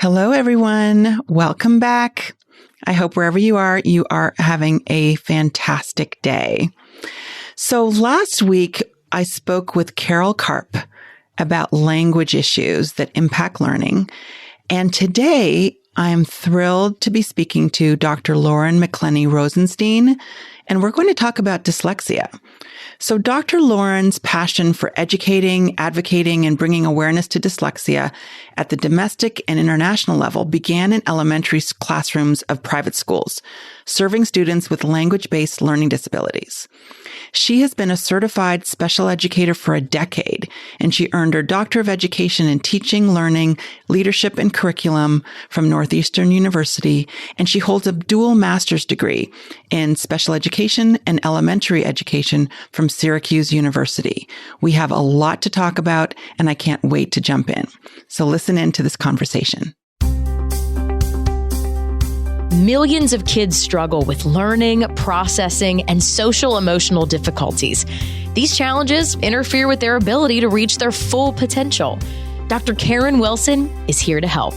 Hello, everyone. Welcome back. I hope wherever you are having a fantastic day. So last week, I spoke with Carol Karp about language issues that impact learning. And today, I'm thrilled to be speaking to Dr. Lauren McClenney-Rosenstein, and we're going to talk about dyslexia. So Dr. Lauren's passion for educating, advocating, and bringing awareness to dyslexia at the domestic and international level began in elementary classrooms of private schools, serving students with language-based learning disabilities. She has been a certified special educator for a decade, and she earned her Doctor of Education in Teaching, Learning, Leadership, and Curriculum from Northeastern University, and she holds a dual master's degree in special education and elementary education from Syracuse University. We have a lot to talk about, and I can't wait to jump in. So listen in to this conversation. Millions of kids struggle with learning, processing, and social emotional difficulties. These challenges interfere with their ability to reach their full potential. Dr. Karen Wilson is here to help.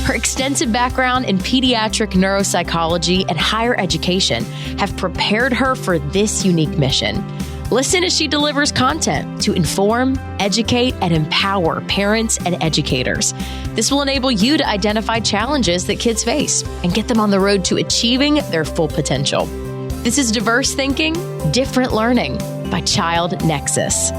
Her extensive background in pediatric neuropsychology and higher education have prepared her for this unique mission. Listen as she delivers content to inform, educate, and empower parents and educators. This will enable you to identify challenges that kids face and get them on the road to achieving their full potential. This is Diverse Thinking, Different Learning by Child Nexus.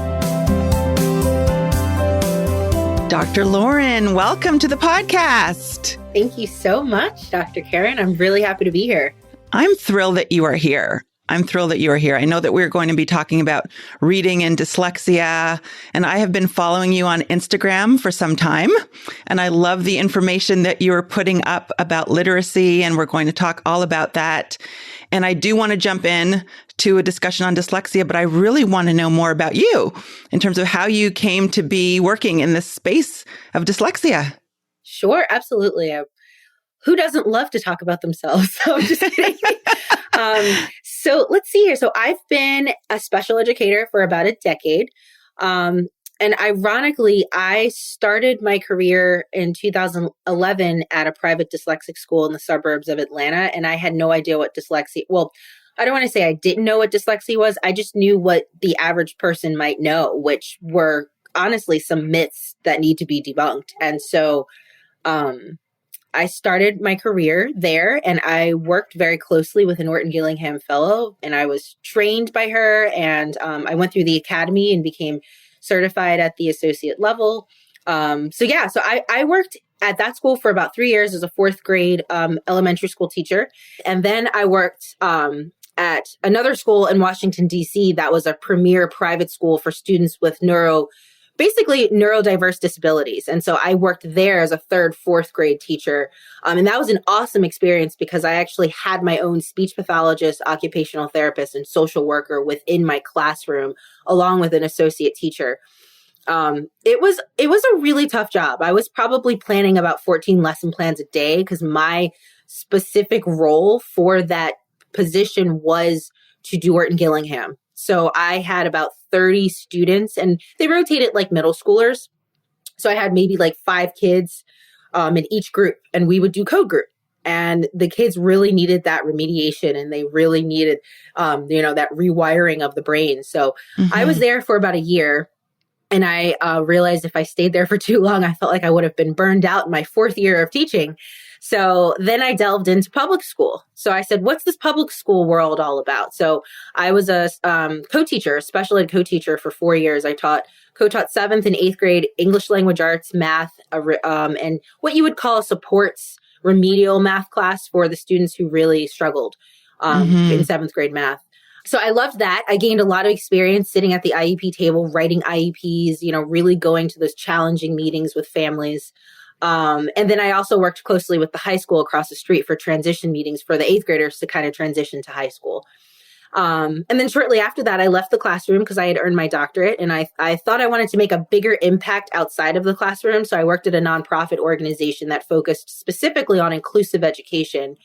Dr. Lauren, welcome to the podcast. Thank you so much, Dr. Karen. I'm really happy to be here. I'm thrilled that you are here. I know that we're going to be talking about reading and dyslexia, and I have been following you on Instagram for some time, and I love the information that you're putting up about literacy, and we're going to talk all about that. And I do want to jump in to a discussion on dyslexia, but I really want to know more about you in terms of how you came to be working in this space of dyslexia. Sure, absolutely. Who doesn't love to talk about themselves? So I'm just kidding. So let's see here. So I've been a special educator for about a decade. And ironically, I started my career in 2011 at a private dyslexic school in the suburbs of Atlanta. And I had no idea what dyslexia, well, I don't want to say I didn't know what dyslexia was. I just knew what the average person might know, which were honestly some myths that need to be debunked. And so, I started my career there, and I worked very closely with an Orton Gillingham fellow, and I was trained by her, and I went through the academy and became certified at the associate level. So I worked at that school for about 3 years as a fourth grade elementary school teacher. And then I worked at another school in Washington, D.C. that was a premier private school for students with neurodiverse disabilities. And so I worked there as a third, fourth grade teacher. And that was an awesome experience because I actually had my own speech pathologist, occupational therapist, and social worker within my classroom, along with an associate teacher. It was a really tough job. I was probably planning about 14 lesson plans a day because my specific role for that position was to do Orton Gillingham. So I had about 30 students, and they rotated like middle schoolers. So I had maybe like 5 kids in each group, and we would do code group. And the kids really needed that remediation, and they really needed, that rewiring of the brain. So I was there for about a year, and I realized if I stayed there for too long, I felt like I would have been burned out in my 4th year of teaching. So then I delved into public school. So I said, what's this public school world all about? So I was a co-teacher, a special ed co-teacher for 4 years. I co-taught 7th and 8th grade English language arts, math, and what you would call a supports remedial math class for the students who really struggled in 7th grade math. So I loved that. I gained a lot of experience sitting at the IEP table, writing IEPs, really going to those challenging meetings with families. And then I also worked closely with the high school across the street for transition meetings for the 8th graders to kind of transition to high school. And then shortly after that, I left the classroom because I had earned my doctorate, and I thought I wanted to make a bigger impact outside of the classroom. So I worked at a nonprofit organization that focused specifically on inclusive education.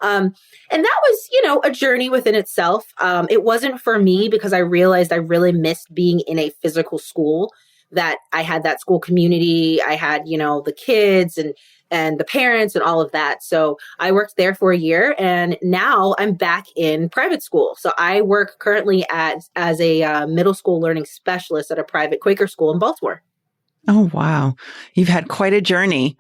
And that was, a journey within itself. It wasn't for me because I realized I really missed being in a physical school. that I had that school community. I had, the kids and the parents and all of that. So I worked there for a year, and now I'm back in private school. So I work currently as a middle school learning specialist at a private Quaker school in Baltimore. Oh, wow. You've had quite a journey.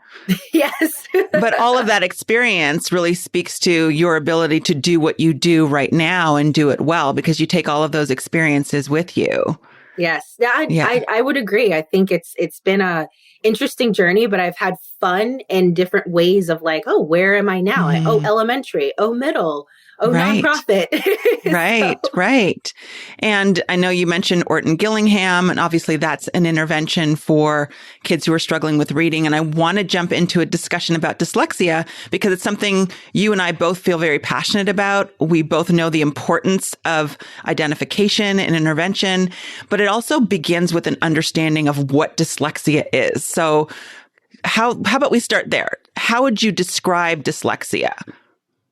Yes. But all of that experience really speaks to your ability to do what you do right now and do it well, because you take all of those experiences with you. Yes. I would agree. I think it's been a interesting journey, but I've had fun in different ways of like, oh, where am I now? Elementary, middle, right. Nonprofit. Right. And I know you mentioned Orton Gillingham, and obviously that's an intervention for kids who are struggling with reading. And I want to jump into a discussion about dyslexia because it's something you and I both feel very passionate about. We both know the importance of identification and intervention, but it also begins with an understanding of what dyslexia is. So how about we start there? How would you describe dyslexia?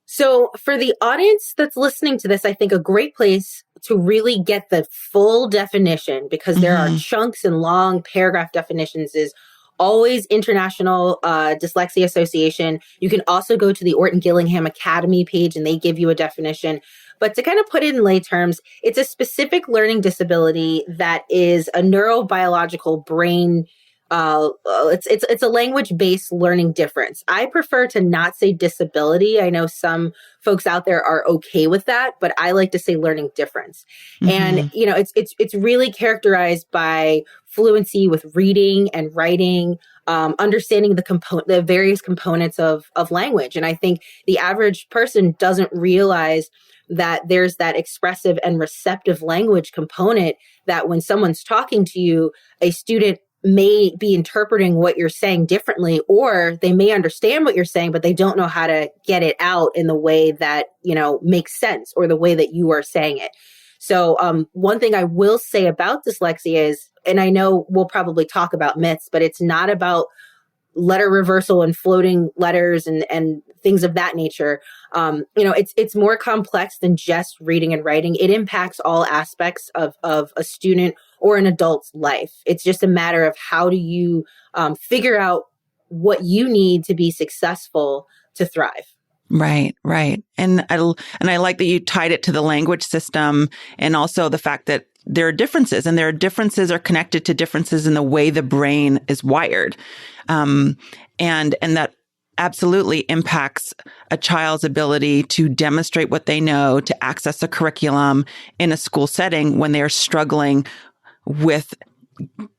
So for the audience that's listening to this, I think a great place to really get the full definition, because there are chunks and long paragraph definitions, is always International Dyslexia Association. You can also go to the Orton Gillingham Academy page and they give you a definition. But to kind of put it in lay terms, it's a specific learning disability that is a neurobiological brain. It's a language-based learning difference. I prefer to not say disability. I know some folks out there are okay with that, but I like to say learning difference. And it's really characterized by fluency with reading and writing, understanding the various components of language. And I think the average person doesn't realize that there's that expressive and receptive language component, that when someone's talking to you, a student may be interpreting what you're saying differently, or they may understand what you're saying, but they don't know how to get it out in the way that, makes sense, or the way that you are saying it. So one thing I will say about dyslexia is, and I know we'll probably talk about myths, but it's not about letter reversal and floating letters and things of that nature. It's more complex than just reading and writing. It impacts all aspects of a student or an adult's life. It's just a matter of how do you figure out what you need to be successful to thrive. Right. And I like that you tied it to the language system, and also the fact that there are differences, and are connected to differences in the way the brain is wired. And that absolutely impacts a child's ability to demonstrate what they know, to access a curriculum in a school setting when they're struggling with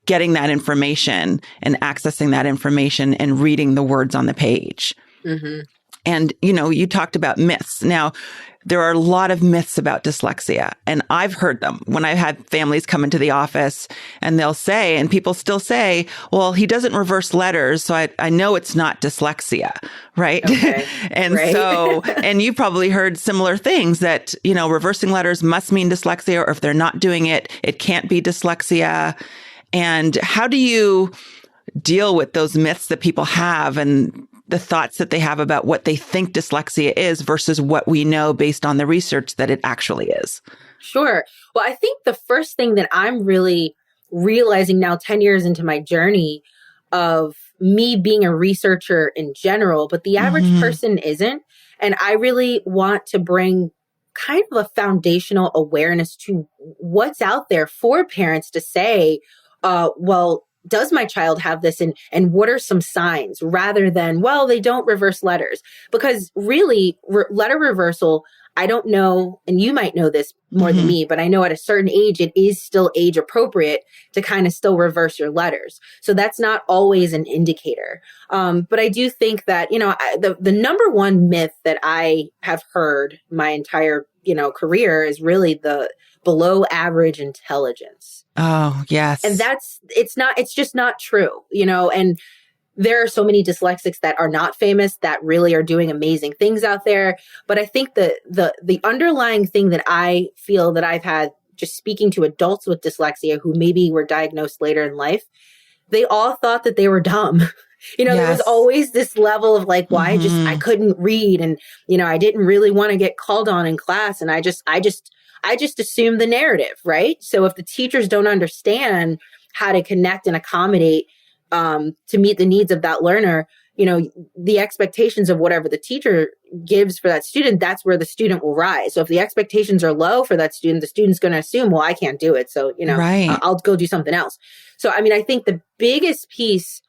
getting that information and accessing that information and reading the words on the page. Mm-hmm. And, you talked about myths. Now, there are a lot of myths about dyslexia, and I've heard them when I've had families come into the office, and they'll say, and people still say, well, he doesn't reverse letters, so I know it's not dyslexia, right? Okay. So, and you probably heard similar things that, reversing letters must mean dyslexia, or if they're not doing it, it can't be dyslexia. And how do you deal with those myths that people have and the thoughts that they have about what they think dyslexia is versus what we know based on the research that it actually is? Sure. Well, I think the first thing that I'm really realizing now, 10 years into my journey of me being a researcher in general, but the average person isn't. And I really want to bring kind of a foundational awareness to what's out there for parents to say, well, does my child have this, and what are some signs, rather than, well, they don't reverse letters? Because really, letter reversal, I don't know, and you might know this more than me, but I know at a certain age, it is still age appropriate to kind of still reverse your letters. So that's not always an indicator. But I do think that, the number one myth that I have heard my entire, career is really the below average intelligence. Oh, yes. And it's just not true, and there are so many dyslexics that are not famous that really are doing amazing things out there. But I think the underlying thing that I feel that I've had just speaking to adults with dyslexia who maybe were diagnosed later in life, they all thought that they were dumb. There was always this level of like, well, I couldn't read, and, I didn't really want to get called on in class. And I just assumed the narrative, right? So if the teachers don't understand how to connect and accommodate to meet the needs of that learner, the expectations of whatever the teacher gives for that student, that's where the student will rise. So if the expectations are low for that student, the student's going to assume, well, I can't do it. So, Right. I'll go do something else. So, I think the biggest piece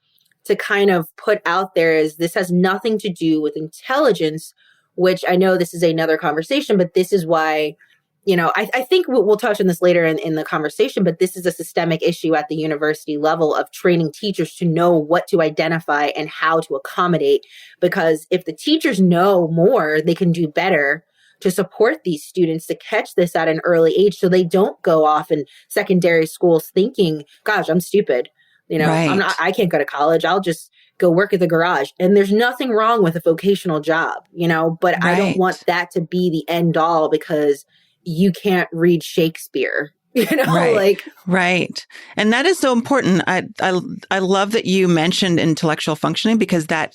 to kind of put out there is this has nothing to do with intelligence, which I know this is another conversation, but this is why, I think we'll touch on this later in the conversation, but this is a systemic issue at the university level of training teachers to know what to identify and how to accommodate. Because if the teachers know more, they can do better to support these students to catch this at an early age so they don't go off in secondary schools thinking, gosh, I'm stupid. Right. I can't go to college. I'll just go work at the garage. And there's nothing wrong with a vocational job, but Right. I don't want that to be the end all because you can't read Shakespeare, Right. Right. And that is so important. I love that you mentioned intellectual functioning because that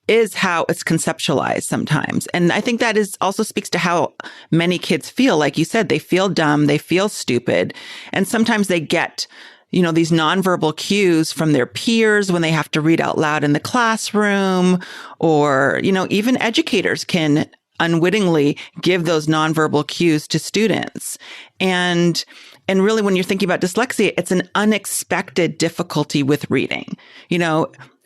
is how it's conceptualized sometimes. And I think that also speaks to how many kids feel. Like you said, they feel dumb, they feel stupid. And sometimes they get, these nonverbal cues from their peers when they have to read out loud in the classroom, or, even educators can unwittingly give those nonverbal cues to students. And really, when you're thinking about dyslexia, it's an unexpected difficulty with reading.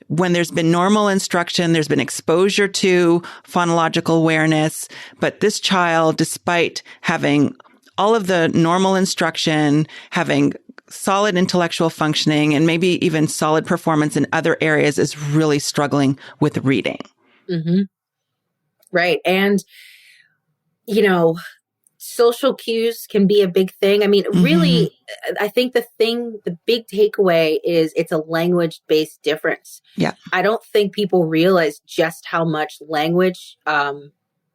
When there's been normal instruction, there's been exposure to phonological awareness, but this child, despite having all of the normal instruction, having solid intellectual functioning, and maybe even solid performance in other areas, is really struggling with reading. Mm-hmm. Right. And, social cues can be a big thing. I mean, really, I think the big takeaway is it's a language-based difference. Yeah. I don't think people realize just how much language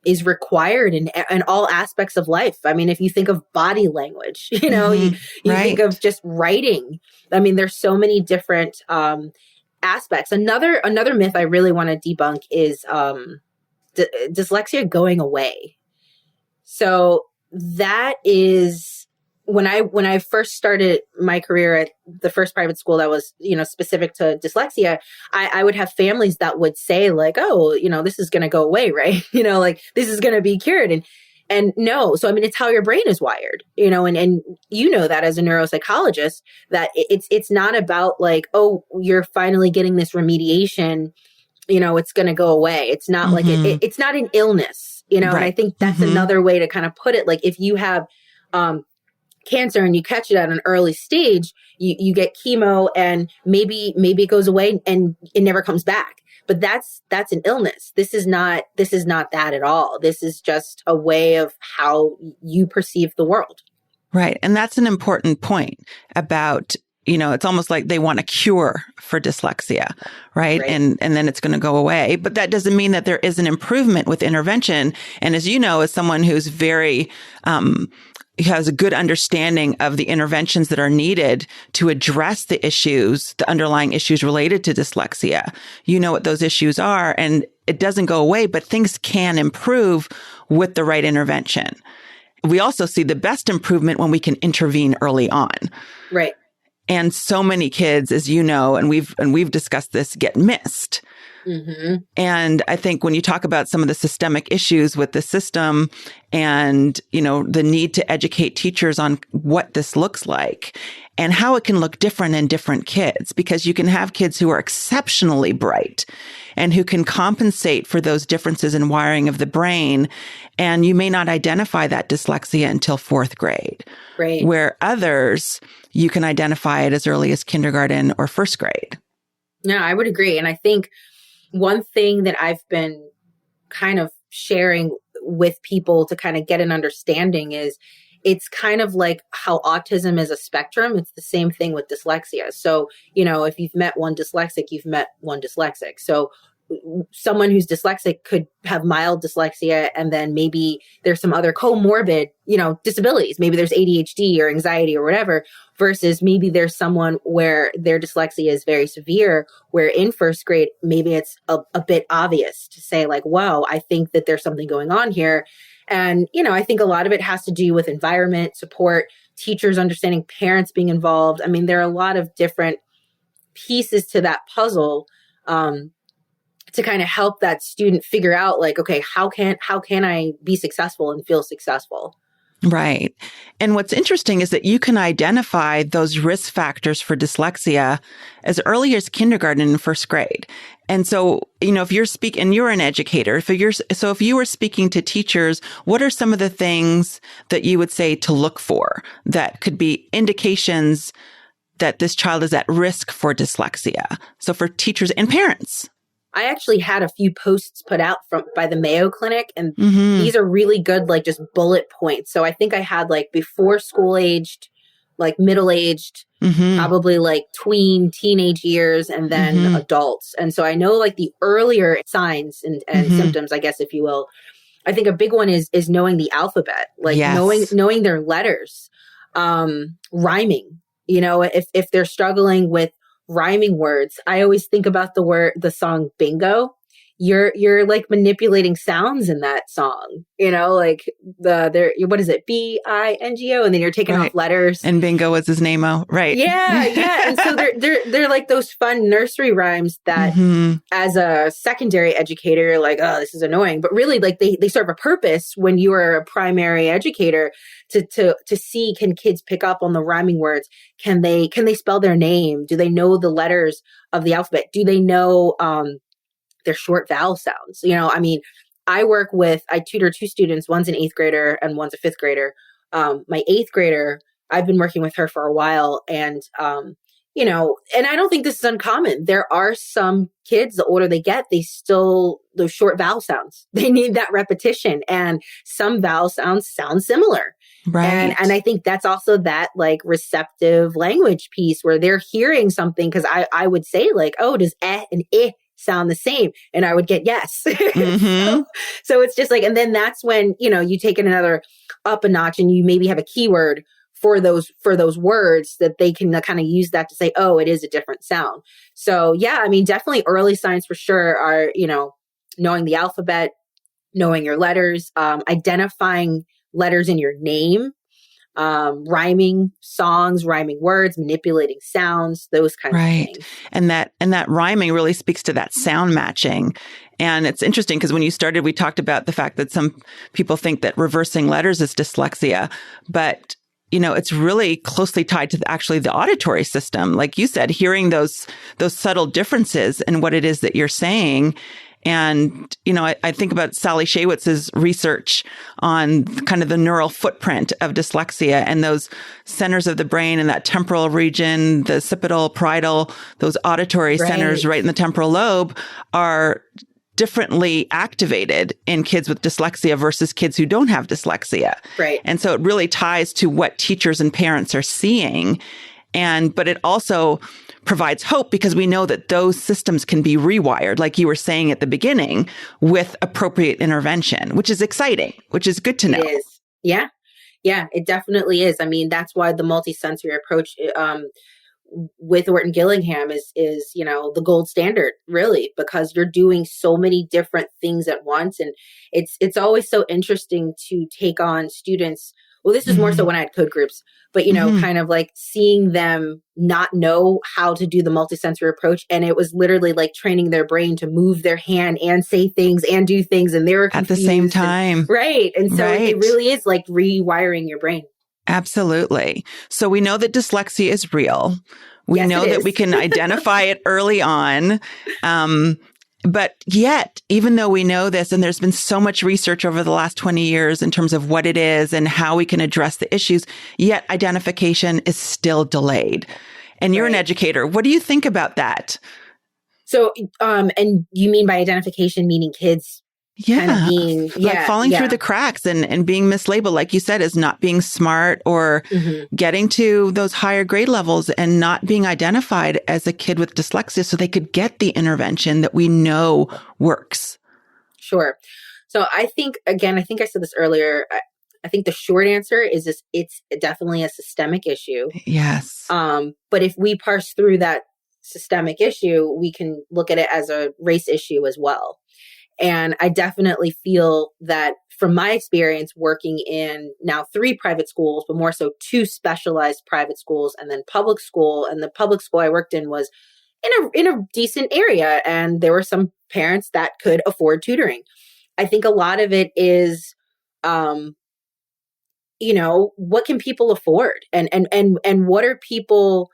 is required in all aspects of life. I mean, if you think of body language, you Right. think of just writing. I mean, there's so many different aspects. Another myth I really want to debunk is dyslexia going away. So that is when I first started my career at the first private school that was, specific to dyslexia, I would have families that would say like, oh, this is going to go away, right? This is going to be cured. And no. So, I mean, it's how your brain is wired, and that as a neuropsychologist, that it's not about like, oh, you're finally getting this remediation, it's going to go away. It's not like it's not an illness. Right. And I think that's another way to kind of put it. Like if you have cancer and you catch it at an early stage, you get chemo and maybe it goes away and it never comes back. But that's an illness. This is not that at all. This is just a way of how you perceive the world. Right. And that's an important point about, it's almost like they want a cure for dyslexia, right? And then it's going to go away. But that doesn't mean that there is an improvement with intervention. And as you know, as someone who's very, has a good understanding of the interventions that are needed to address the underlying issues related to dyslexia, what those issues are. And it doesn't go away, but things can improve with the right intervention. We also see the best improvement when we can intervene early on. Right. And so many kids, as you know, and we've discussed this, get missed. And I think when you talk about some of the systemic issues with the system and, the need to educate teachers on what this looks like and how it can look different in different kids, because you can have kids who are exceptionally bright and who can compensate for those differences in wiring of the brain. And you may not identify that dyslexia until fourth grade. Right. Where others, you can identify it as early as kindergarten or first grade. No, I would agree. And I think one thing that I've been kind of sharing with people to kind of get an understanding is it's kind of like how autism is a spectrum. It's the same thing with dyslexia. So, if you've met one dyslexic, you've met one dyslexic. So someone who's dyslexic could have mild dyslexia, and then maybe there's some other comorbid, disabilities. Maybe there's ADHD or anxiety or whatever, versus maybe there's someone where their dyslexia is very severe, where in first grade, maybe it's a bit obvious to say like, wow, I think that there's something going on here. And, I think a lot of it has to do with environment, support, teachers understanding, parents being involved. I mean, there are a lot of different pieces to that puzzle to kind of help that student figure out like, okay, how can I be successful and feel successful? Right. And what's interesting is that you can identify those risk factors for dyslexia as early as kindergarten and first grade. And so, if you're speaking, and you're an educator, if you were speaking to teachers, what are some of the things that you would say to look for that could be indications that this child is at risk for dyslexia? So for teachers and parents. I actually had a few posts put out by the Mayo Clinic, and these are really good, like just bullet points. So I think I had like before school aged, like middle aged, probably like tween, teenage years, and then adults. And so I know like the earlier signs and symptoms, I guess, if you will. I think a big one is knowing the alphabet, like knowing their letters, rhyming. If they're struggling with rhyming words, I always think about the song Bingo. You're like manipulating sounds in that song, like what is it? BINGO, and then you're taking off letters. And Bingo was his name-o, right? Yeah. And so they're like those fun nursery rhymes that as a secondary educator, you're like, oh, this is annoying. But really, like they serve a purpose when you are a primary educator to see, can kids pick up on the rhyming words? Can they spell their name? Do they know the letters of the alphabet? Do they know their short vowel sounds? I tutor two students. One's an 8th grader and one's a 5th grader. My 8th grader, I've been working with her for a while, and and I don't think this is uncommon. There are some kids, the older they get, those short vowel sounds, they need that repetition, and some vowel sounds sound similar. Right. And I think that's also that like receptive language piece where they're hearing something, because I would say like, oh, does and sound the same? And I would get yes. So it's just like, and then that's when, you take it another up a notch, and you maybe have a keyword for those words that they can kind of use that to say, oh, it is a different sound. So yeah, definitely early signs for sure are, knowing the alphabet, knowing your letters, identifying letters in your name, rhyming songs, rhyming words, manipulating sounds, those kinds of things. And that rhyming really speaks to that sound matching. And it's interesting because when you started, we talked about the fact that some people think that reversing letters is dyslexia, but it's really closely tied to actually the auditory system. Like you said, hearing those subtle differences in what it is that you're saying. And, I think about Sally Shaywitz's research on kind of the neural footprint of dyslexia, and those centers of the brain in that temporal region, the occipital, parietal, those auditory centers right in the temporal lobe are differently activated in kids with dyslexia versus kids who don't have dyslexia. Right. And so it really ties to what teachers and parents are seeing. But it also provides hope because we know that those systems can be rewired, like you were saying at the beginning, with appropriate intervention, which is exciting, which is good to know. It is. Yeah. Yeah, it definitely is. That's why the multisensory approach with Orton Gillingham is the gold standard, really, because you're doing so many different things at once. And it's always so interesting to take on students. Well, this is more so when I had code groups, but, kind of like seeing them not know how to do the multisensory approach. And it was literally like training their brain to move their hand and say things and do things. And they were confused at the same time. And so it really is like rewiring your brain. Absolutely. So we know that dyslexia is real. We know that we can identify it early on. But yet, even though we know this, and there's been so much research over the last 20 years in terms of what it is and how we can address the issues, yet identification is still delayed. And you're an educator. What do you think about that? So, and you mean by identification, meaning kids kind of being, falling through the cracks and being mislabeled, like you said, as not being smart or getting to those higher grade levels and not being identified as a kid with dyslexia so they could get the intervention that we know works. Sure. So I think I said this earlier, I think the short answer is it's definitely a systemic issue. Yes. But if we parse through that systemic issue, we can look at it as a race issue as well. And I definitely feel that from my experience working in now 3 private schools, but more so 2 specialized private schools and then public school. And the public school I worked in was in a decent area. And there were some parents that could afford tutoring. I think a lot of it is, what can people afford? And what are people,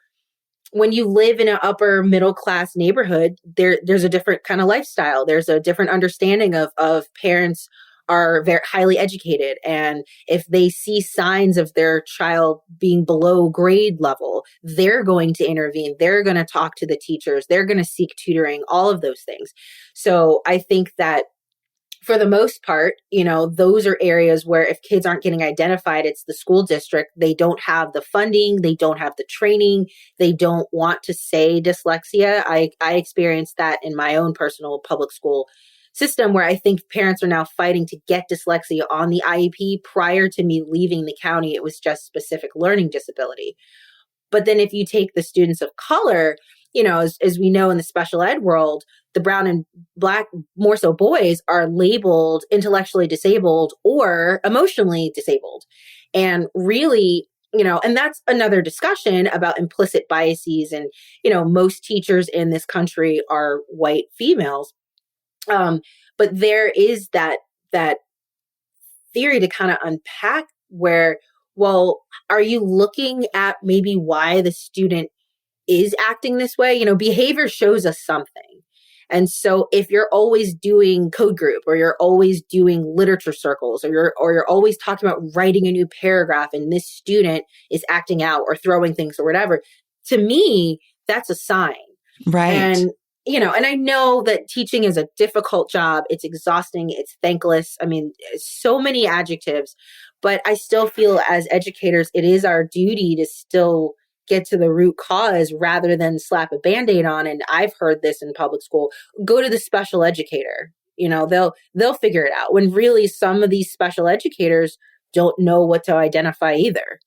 when you live in an upper middle class neighborhood, there's a different kind of lifestyle. There's a different understanding of parents are very highly educated. And if they see signs of their child being below grade level, they're going to intervene. They're going to talk to the teachers. They're going to seek tutoring, all of those things. So I think that for the most part, those are areas where if kids aren't getting identified, it's the school district. They don't have the funding. They don't have the training. They don't want to say dyslexia. I experienced that in my own personal public school system, where I think parents are now fighting to get dyslexia on the IEP. Prior to me leaving the county, it was just specific learning disability. But then if you take the students of color, as we know in the special ed world, the brown and black, more so boys, are labeled intellectually disabled or emotionally disabled. And really, and that's another discussion about implicit biases. And, most teachers in this country are white females. But there is that theory to kind of unpack where, well, are you looking at maybe why the student is acting this way? Behavior shows us something. And so if you're always doing code group, or you're always doing literature circles, or you're always talking about writing a new paragraph and this student is acting out or throwing things or whatever, to me, that's a sign. Right. And and I know that teaching is a difficult job. It's exhausting. It's thankless. I mean, so many adjectives, but I still feel as educators, it is our duty to still get to the root cause rather than slap a Band-Aid on. And I've heard this in public school, go to the special educator, they'll figure it out, when really some of these special educators don't know what to identify either.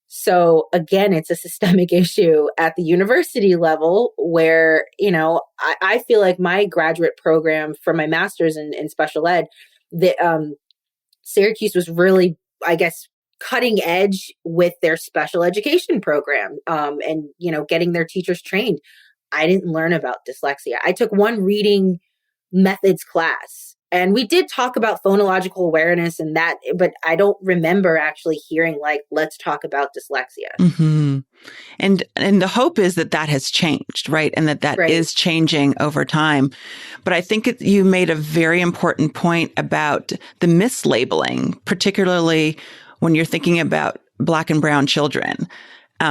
So again, it's a systemic issue at the university level where, I feel like my graduate program for my master's in special ed, Syracuse was really, I guess, cutting edge with their special education program, and, getting their teachers trained. I didn't learn about dyslexia. I took one reading methods class, and we did talk about phonological awareness and that, but I don't remember actually hearing let's talk about dyslexia. Mm-hmm. And the hope is that has changed, right? And that right. is changing over time. But I think you made a very important point about the mislabeling, particularly when you're thinking about Black and brown children.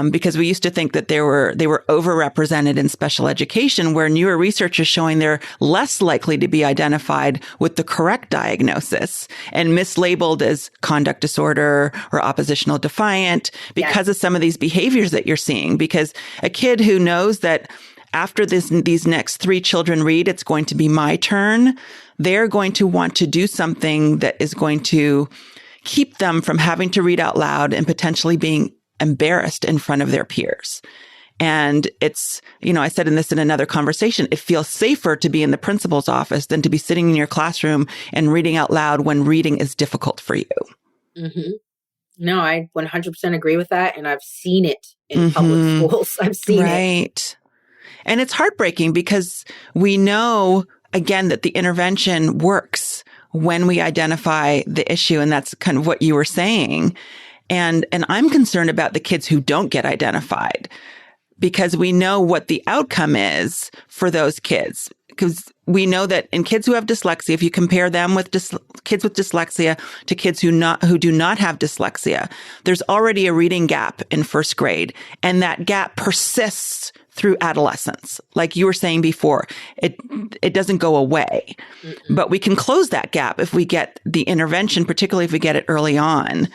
Because we used to think that they were overrepresented in special education, where newer research is showing they're less likely to be identified with the correct diagnosis and mislabeled as conduct disorder or oppositional defiant because of some of these behaviors that you're seeing. Because a kid who knows that after these next 3 children read, it's going to be my turn, they're going to want to do something that is going to keep them from having to read out loud and potentially being embarrassed in front of their peers. And it's, I said in another conversation, it feels safer to be in the principal's office than to be sitting in your classroom and reading out loud when reading is difficult for you. Mm-hmm. No, I 100% agree with that. And I've seen it in public schools. I've seen it. Right. And it's heartbreaking because we know, again, that the intervention works when we identify the issue. And that's kind of what you were saying. And I'm concerned about the kids who don't get identified, because we know what the outcome is for those kids. Because we know that in kids who have dyslexia, if you compare them with kids with dyslexia to kids who do not have dyslexia, there's already a reading gap in first grade, and that gap persists through adolescence. Like you were saying before, it doesn't go away, but we can close that gap if we get the intervention, particularly if we get it early on.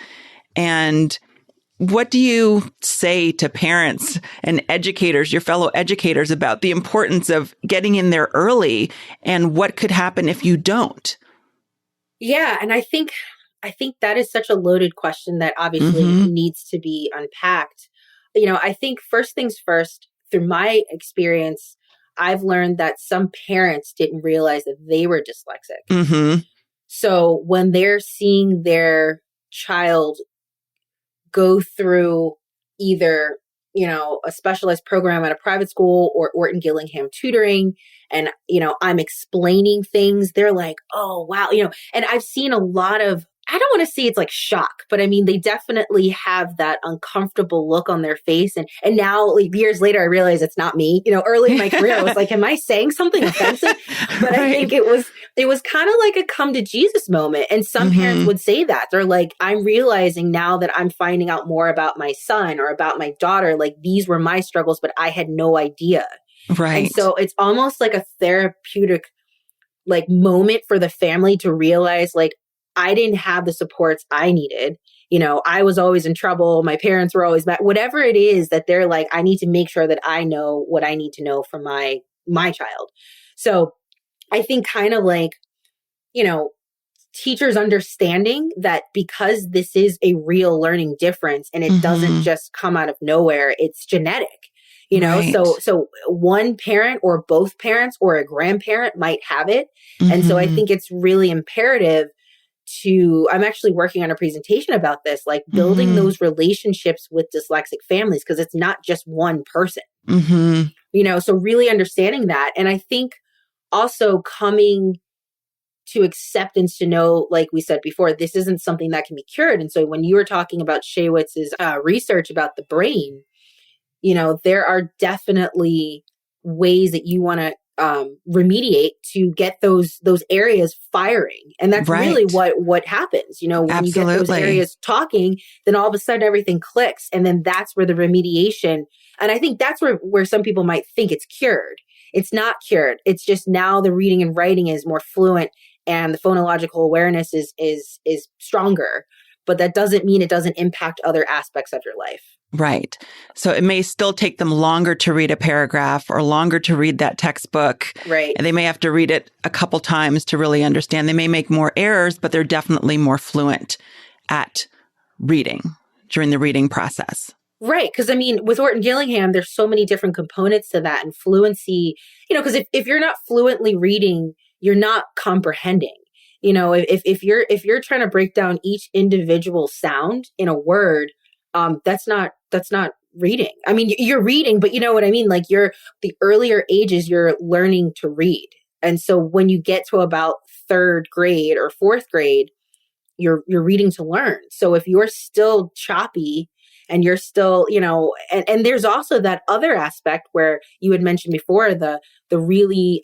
And what do you say to parents and educators, your fellow educators, about the importance of getting in there early and what could happen if you don't? Yeah. And I think that is such a loaded question that obviously needs to be unpacked. I think first things first, through my experience, I've learned that some parents didn't realize that they were dyslexic. Mm-hmm. So when they're seeing their child go through either, a specialized program at a private school or Orton Gillingham tutoring, and, I'm explaining things, they're like, oh, wow. And I've seen a lot of, I don't want to say it's like shock, but I mean, they definitely have that uncomfortable look on their face. And now, like, years later, I realize it's not me. Early in my career, I was like, am I saying something offensive? But I think it was kind of like a come to Jesus moment. And some parents would say that. They're like, I'm realizing now that I'm finding out more about my son or about my daughter, like these were my struggles, but I had no idea. Right. And so it's almost like a therapeutic like moment for the family to realize, like, I didn't have the supports I needed. I was always in trouble. My parents were always mad. Whatever it is that they're like, I need to make sure that I know what I need to know for my child. So I think kind of like, teachers understanding that because this is a real learning difference and it doesn't just come out of nowhere, it's genetic. Right. So one parent or both parents or a grandparent might have it. And so I think it's really imperative I'm actually working on a presentation about this, like building those relationships with dyslexic families, because it's not just one person, so really understanding that. And I think also coming to acceptance to know, like we said before, this isn't something that can be cured. And so when you were talking about Shaywitz's research about the brain, there are definitely ways that you want to remediate to get those areas firing. And that's really what happens, when Absolutely. you get those areas talking, then all of a sudden everything clicks. And then that's where the remediation, and I think that's where some people might think it's cured. It's not cured. It's just now the reading and writing is more fluent and the phonological awareness is stronger, but that doesn't mean it doesn't impact other aspects of your life. Right. So it may still take them longer to read a paragraph or longer to read that textbook. Right. And they may have to read it a couple times to really understand. They may make more errors, but they're definitely more fluent at reading during the reading process. Right. Because I mean, with Orton Gillingham, there's so many different components to that, and fluency, because if you're not fluently reading, you're not comprehending. If you're trying to break down each individual sound in a word, that's not reading. I mean, you're reading, but you know what I mean? Like the earlier ages, you're learning to read. And so when you get to about third grade or fourth grade, you're reading to learn. So if you're still choppy and you're still, and there's also that other aspect where you had mentioned before, the really,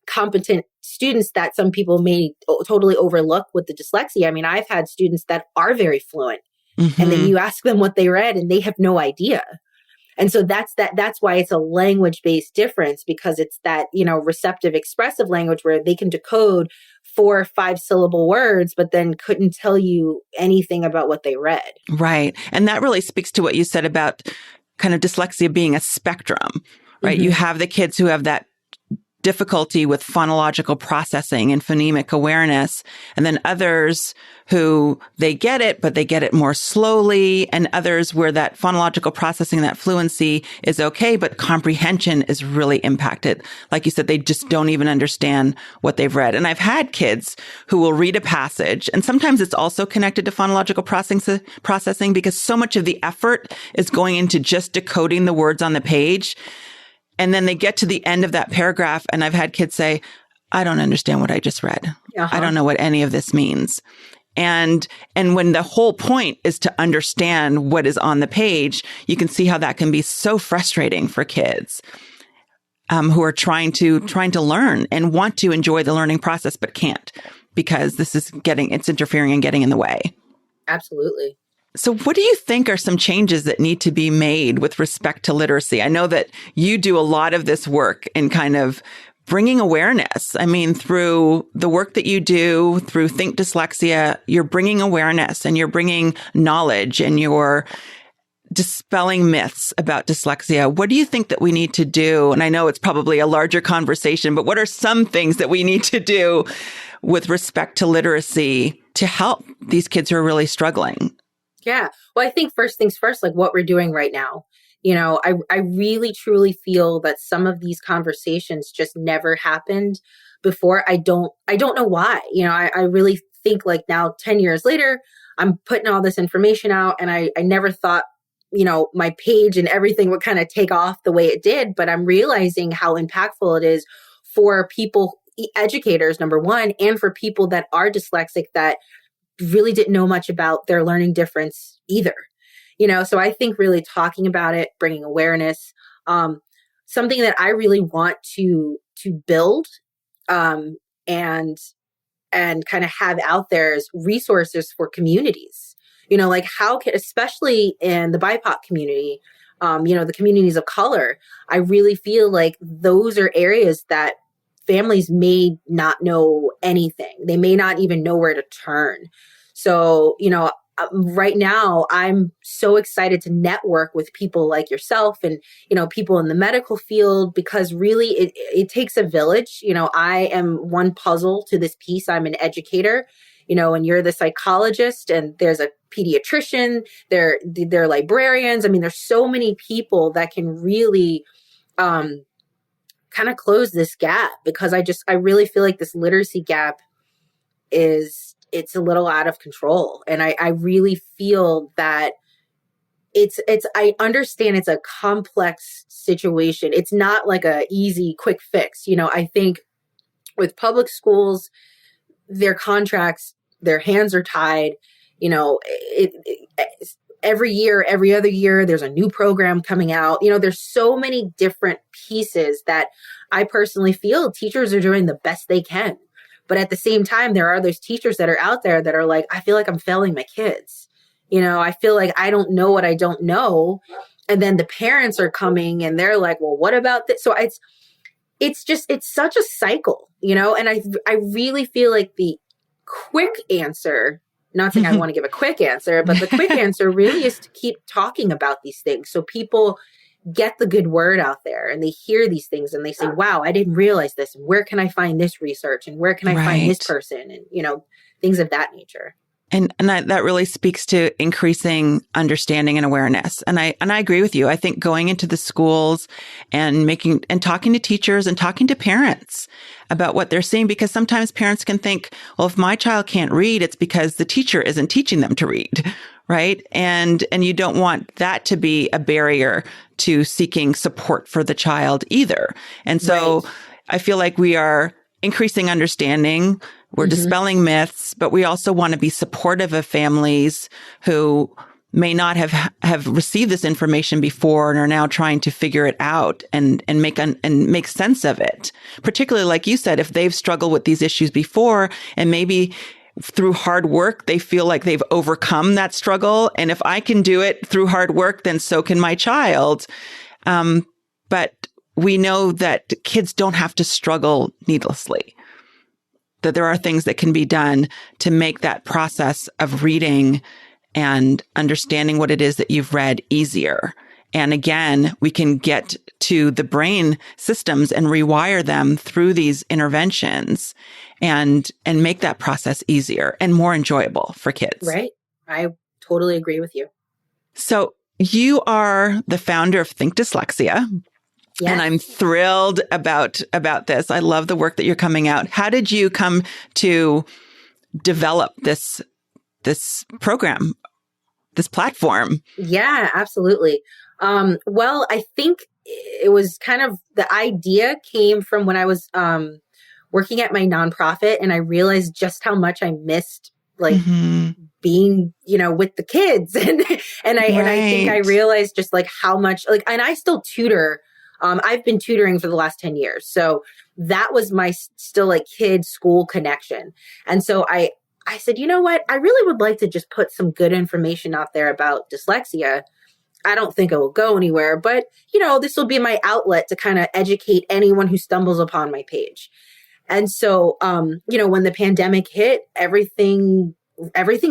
competent students that some people may totally overlook with the dyslexia. I mean, I've had students that are very fluent. And then you ask them what they read and they have no idea. And so that's why it's a language-based difference, because it's that, receptive expressive language where they can decode 4 or 5 syllable words, but then couldn't tell you anything about what they read. Right. And that really speaks to what you said about kind of dyslexia being a spectrum, right? You have the kids who have that difficulty with phonological processing and phonemic awareness, and then others who they get it, but they get it more slowly, and others where that phonological processing, that fluency is okay, but comprehension is really impacted. Like you said, they just don't even understand what they've read. And I've had kids who will read a passage, and sometimes it's also connected to phonological processing because so much of the effort is going into just decoding the words on the page. And then they get to the end of that paragraph, and I've had kids say, I don't understand what I just read. I don't know what any of this means. And when the whole point is to understand what is on the page, you can see how that can be so frustrating for kids who are trying to learn and want to enjoy the learning process, but can't because it's interfering and getting in the way. Absolutely. So what do you think are some changes that need to be made with respect to literacy? I know that you do a lot of this work in kind of bringing awareness. I mean, through the work that you do, through Think Dyslexia, you're bringing awareness and you're bringing knowledge and you're dispelling myths about dyslexia. What do you think that we need to do? And I know it's probably a larger conversation, but what are some things that we need to do with respect to literacy to help these kids who are really struggling? Yeah. Well, I think first things first, like what we're doing right now, I really truly feel that some of these conversations just never happened before. I don't know why. I really think like now 10 years later, I'm putting all this information out, and I never thought, my page and everything would kind of take off the way it did. But I'm realizing how impactful it is for people, educators, number one, and for people that are dyslexic that really didn't know much about their learning difference either. So I think really talking about it, bringing awareness, something that I really want to build, and kind of have out there is resources for communities. Like how can, especially in the BIPOC community, the communities of color, I really feel like those are areas that families may not know anything. They may not even know where to turn. So, right now, I'm so excited to network with people like yourself and, people in the medical field, because really it takes a village. I am one puzzle to this piece. I'm an educator, and you're the psychologist, and there's a pediatrician, they're librarians. I mean, there's so many people that can really kind of close this gap, because I really feel like this literacy gap it's a little out of control. And I really feel that I understand it's a complex situation. It's not like a easy, quick fix. I think with public schools, their contracts, their hands are tied. Every year, every other year, there's a new program coming out. There's so many different pieces that I personally feel teachers are doing the best they can. But at the same time, there are those teachers that are out there that are like, I feel like I'm failing my kids. I feel like I don't know what I don't know. And then the parents are coming and they're like, well, what about this? So it's such a cycle, and I really feel like the quick answer, not saying I want to give a quick answer, but the quick answer really is to keep talking about these things. So people get the good word out there and they hear these things and they say, wow, I didn't realize this. Where can I find this research? And where can I find this person? And, things of that nature. And that really speaks to increasing understanding and awareness. And I agree with you. I think going into the schools and talking to teachers and talking to parents about what they're seeing, because sometimes parents can think, well, if my child can't read, it's because the teacher isn't teaching them to read. Right. And you don't want that to be a barrier to seeking support for the child either. And so I feel like we are increasing understanding. We're dispelling myths, but we also want to be supportive of families who may not have received this information before and are now trying to figure it out and make sense of it. Particularly, like you said, if they've struggled with these issues before and maybe through hard work, they feel like they've overcome that struggle. And if I can do it through hard work, then so can my child. But we know that kids don't have to struggle needlessly, that there are things that can be done to make that process of reading and understanding what it is that you've read easier. And again, we can get to the brain systems and rewire them through these interventions and make that process easier and more enjoyable for kids. Right. I totally agree with you. So you are the founder of Think Dyslexia. Yes. And I'm thrilled about this. I love the work that you're coming out. How did you come to develop this program, this platform? Yeah, absolutely. Well, I think it was kind of the idea came from when I was working at my nonprofit, and I realized just how much I missed being, with the kids. And I think I realized just like how much and I still tutor. I've been tutoring for the last 10 years. So that was my still like kid school connection. And so I said, you know what? I really would like to just put some good information out there about dyslexia. I don't think it will go anywhere, but this will be my outlet to kind of educate anyone who stumbles upon my page. And so, when the pandemic hit, everything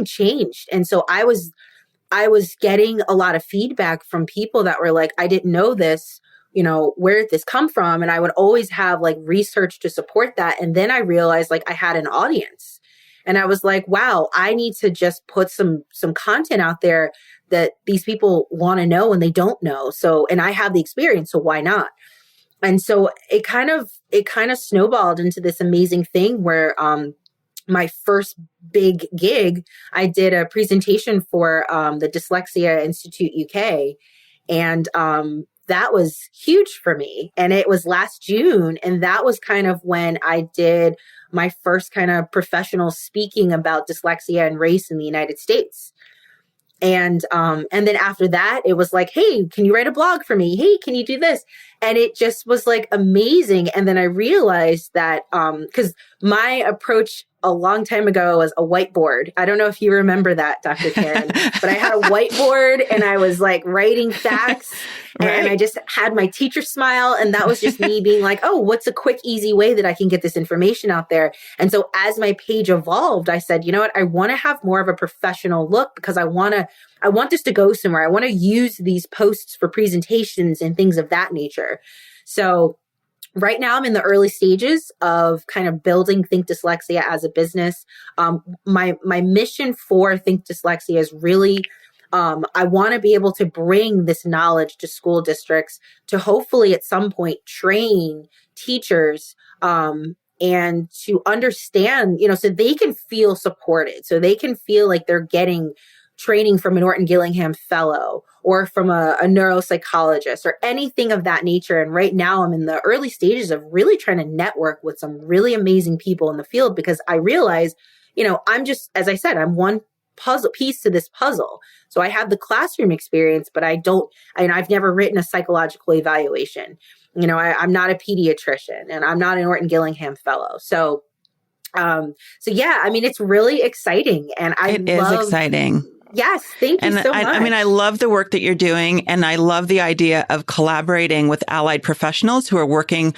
changed. And so I was getting a lot of feedback from people that were like, I didn't know this. Where did this come from? And I would always have like research to support that. And then I realized like I had an audience. And I was like, wow, I need to just put some content out there that these people want to know and they don't know. So, and I have the experience, so why not? And so it kind of snowballed into this amazing thing where, my first big gig, I did a presentation for the Dyslexia Institute UK. And that was huge for me. And it was last June. And that was kind of when I did my first kind of professional speaking about dyslexia and race in the United States. And then after that, it was like, hey, can you write a blog for me? Hey, can you do this? And it just was like amazing. And then I realized that, because my approach a long time ago was a whiteboard. I don't know if you remember that, Dr. Karen, but I had a whiteboard and I was like writing facts and I just had my teacher smile. And that was just me being like, oh, what's a quick, easy way that I can get this information out there? And so as my page evolved, I said, you know what, I want to have more of a professional look because I want this to go somewhere. I want to use these posts for presentations and things of that nature. So right now, I'm in the early stages of kind of building Think Dyslexia as a business. My mission for Think Dyslexia is really, I want to be able to bring this knowledge to school districts to hopefully at some point train teachers and to understand, so they can feel supported, so they can feel like they're getting training from an Orton Gillingham fellow or from a neuropsychologist or anything of that nature. And right now I'm in the early stages of really trying to network with some really amazing people in the field because I realize, I'm just, as I said, I'm one puzzle piece to this puzzle. So I have the classroom experience, but I've never written a psychological evaluation. I'm not a pediatrician and I'm not an Orton Gillingham fellow. So yeah, it's really exciting and it is exciting. Yes. Thank you so much. I love the work that you're doing. And I love the idea of collaborating with allied professionals who are working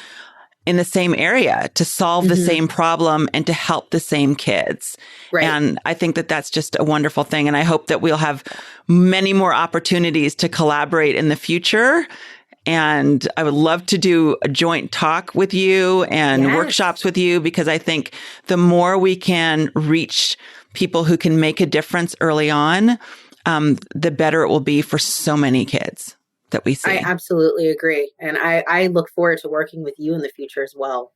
in the same area to solve the same problem and to help the same kids. Right. And I think that that's just a wonderful thing. And I hope that we'll have many more opportunities to collaborate in the future. And I would love to do a joint talk with you and workshops with you, because I think the more we can reach people who can make a difference early on, the better it will be for so many kids that we see. I absolutely agree. And I look forward to working with you in the future as well.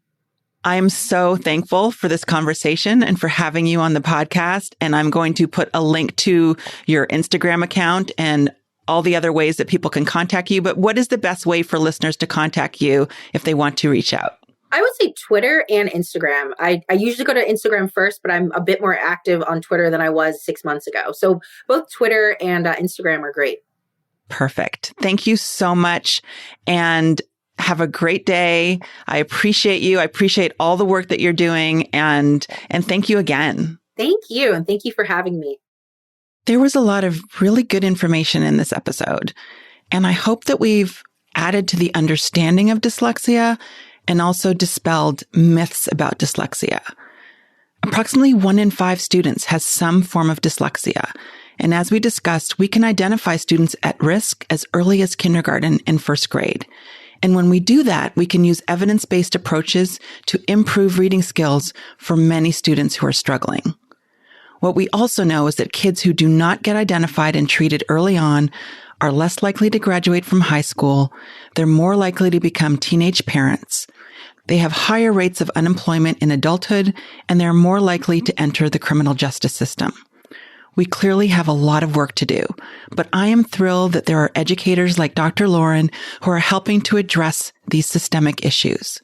I'm so thankful for this conversation and for having you on the podcast. And I'm going to put a link to your Instagram account and all the other ways that people can contact you. But what is the best way for listeners to contact you if they want to reach out? I would say Twitter and Instagram. I usually go to Instagram first, but I'm a bit more active on Twitter than I was 6 months ago. So both Twitter and Instagram are great. Perfect. Thank you so much. And have a great day. I appreciate you. I appreciate all the work that you're doing. And thank you again. Thank you. And thank you for having me. There was a lot of really good information in this episode. And I hope that we've added to the understanding of dyslexia and also dispelled myths about dyslexia. Approximately 1 in 5 students has some form of dyslexia. And as we discussed, we can identify students at risk as early as kindergarten and first grade. And when we do that, we can use evidence-based approaches to improve reading skills for many students who are struggling. What we also know is that kids who do not get identified and treated early on are less likely to graduate from high school. They're more likely to become teenage parents. They have higher rates of unemployment in adulthood, and they're more likely to enter the criminal justice system. We clearly have a lot of work to do, but I am thrilled that there are educators like Dr. Lauren who are helping to address these systemic issues.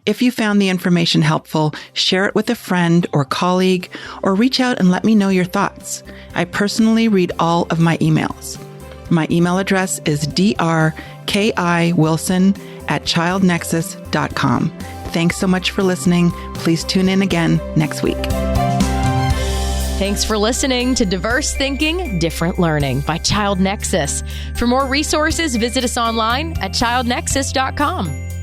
If you found the information helpful, share it with a friend or colleague, or reach out and let me know your thoughts. I personally read all of my emails. My email address is drkiwilson@childnexus.com. Thanks so much for listening. Please tune in again next week. Thanks for listening to Diverse Thinking, Different Learning by Child Nexus. For more resources, visit us online at childnexus.com.